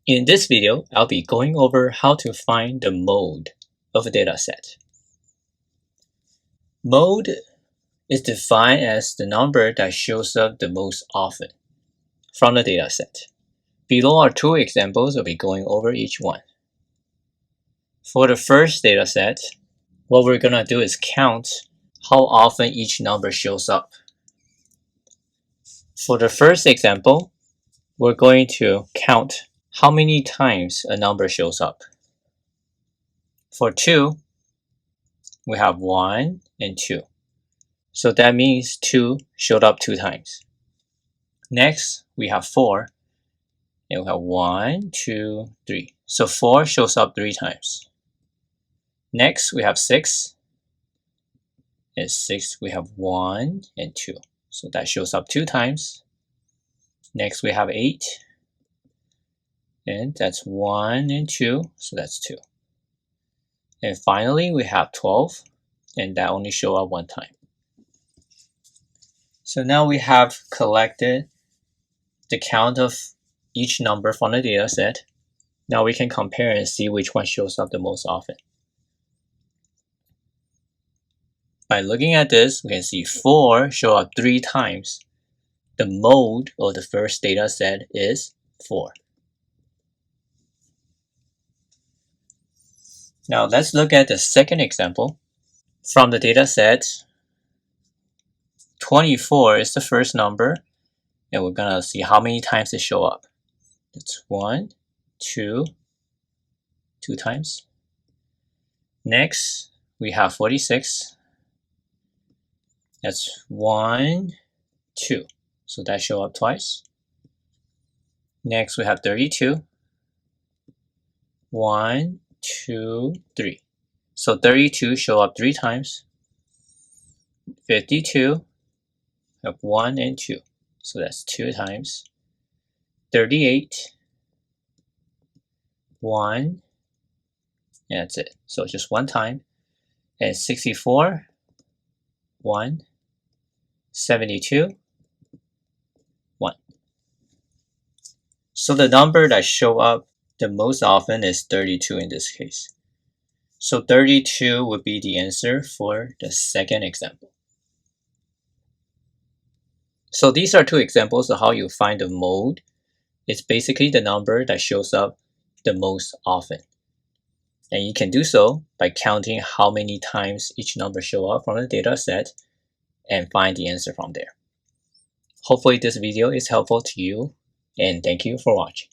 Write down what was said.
In this video, I'll be going over how to find the mode of a dataset. Mode is defined as the number that shows up the most often from the dataset. Below are two examples. I'll be going over each one. For the first dataset, what we're going to do is count how often each number shows up. For the first example, we're going to count how many times a number shows up. For 2, we have 1 and 2. So that means 2 showed up 2 times. Next, we have 4, and we have 1, 2, 3. So 4 shows up 3 times. Next, we have 6, and 6 we have 1 and 2. So that shows up 2 times. Next, we have 8, and that's 1 and 2, so that's 2. And finally, we have 12, and that only show up 1 time. So now we have collected the count of each number from the data set. Now we can compare and see which one shows up the most often. By looking at this, we can see 4 show up 3 times. The mode of the first data set is 4. Now let's look at the second example. From the data set, 24 is the first number, and we're gonna see how many times it show up. It's 1, 2 times. Next, we have 46. That's 1, 2. So that show up twice. Next, we have 32. 1, 2, 3. So 32 show up 3 times. 52 have 1 and 2. So that's 2 times. 38, 1, and that's it. So just 1 time. And 64, 1, 72, 1. So the number that show up the most often is 32 in this case. So 32 would be the answer for the second example. So these are 2 examples of how you find the mode. It's basically the number that shows up the most often. And you can do so by counting how many times each number show up from the data set and find the answer from there. Hopefully this video is helpful to you, and thank you for watching.